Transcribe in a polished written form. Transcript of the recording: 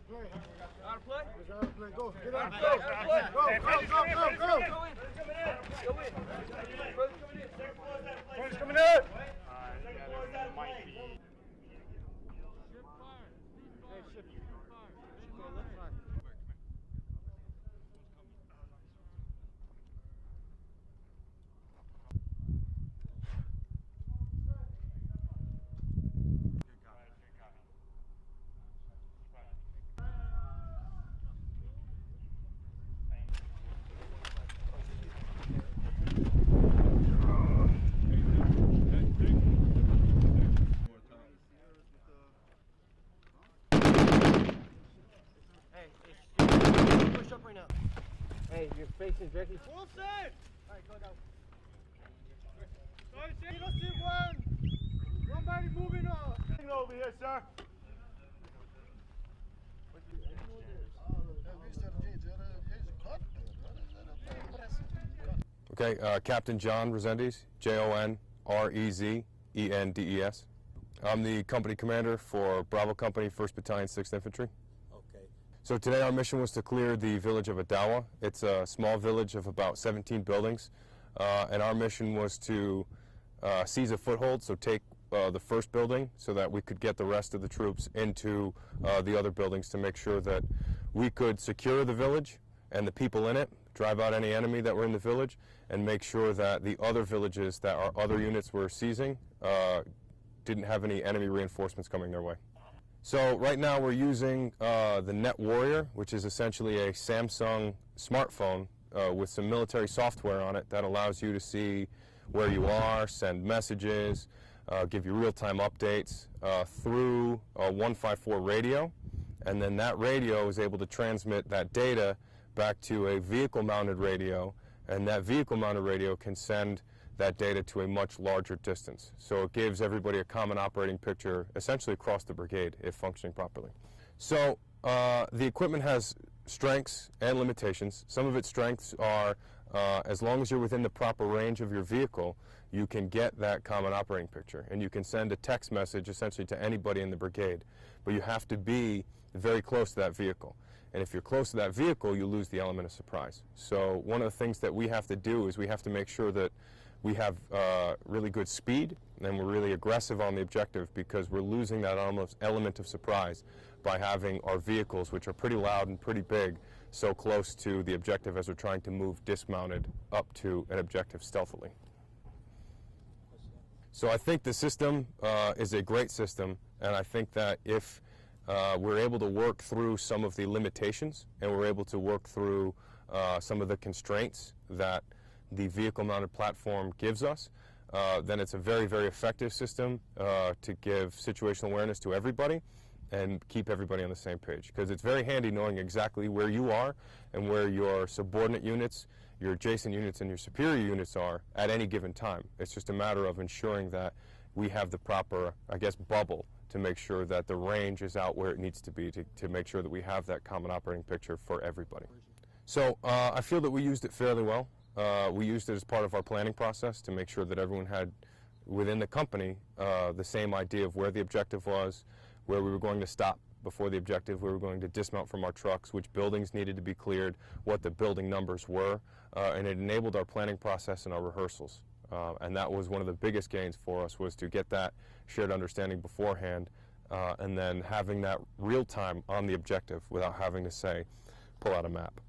Out of play? Out of play. Go. Get out. Go. Go. Go in. Brother's coming in. Might be. Hey, shift. Shift to the left side. Push up right now. Hey, you're facing directly. Full set! Alright, go down. Somebody moving on. Over here, sir. Okay, Captain John Rezendes, Jonrezendes. I'm the company commander for Bravo Company, 1st Battalion, 6th Infantry. Okay. So today our mission was to clear the village of Adawa. It's a small village of about 17 buildings, and our mission was to seize a foothold, so take the first building so that we could get the rest of the troops into the other buildings to make sure that we could secure the village and the people in it, drive out any enemy that were in the village, and make sure that the other villages that our other units were seizing didn't have any enemy reinforcements coming their way. So right now we're using the NETT Warrior, which is essentially a Samsung smartphone with some military software on it that allows you to see where you are, send messages, give you real-time updates through a 154 radio, and then that radio is able to transmit that data back to a vehicle-mounted radio, and that vehicle-mounted radio can send that data to a much larger distance. So it gives everybody a common operating picture essentially across the brigade if functioning properly. So the equipment has strengths and limitations. Some of its strengths are as long as you're within the proper range of your vehicle, you can get that common operating picture, and you can send a text message essentially to anybody in the brigade, but you have to be very close to that vehicle. And if you're close to that vehicle, you lose the element of surprise. So one of the things that we have to do is we have to make sure that we have really good speed and we're really aggressive on the objective, because we're losing that element of surprise by having our vehicles, which are pretty loud and pretty big, so close to the objective as we're trying to move dismounted up to an objective stealthily. So I think the system is a great system, and I think that if we're able to work through some of the limitations and we're able to work through some of the constraints that the vehicle-mounted platform gives us, then it's a very, very effective system to give situational awareness to everybody and keep everybody on the same page. Because it's very handy knowing exactly where you are and where your subordinate units, your adjacent units, and your superior units are at any given time. It's just a matter of ensuring that we have the proper, I guess, bubble to make sure that the range is out where it needs to be to make sure that we have that common operating picture for everybody. So I feel that we used it fairly well. We used it as part of our planning process to make sure that everyone had within the company the same idea of where the objective was, where we were going to stop before the objective, where we were going to dismount from our trucks, which buildings needed to be cleared, what the building numbers were, and it enabled our planning process and our rehearsals. And that was one of the biggest gains for us, was to get that shared understanding beforehand, and then having that real time on the objective without having to say, pull out a map.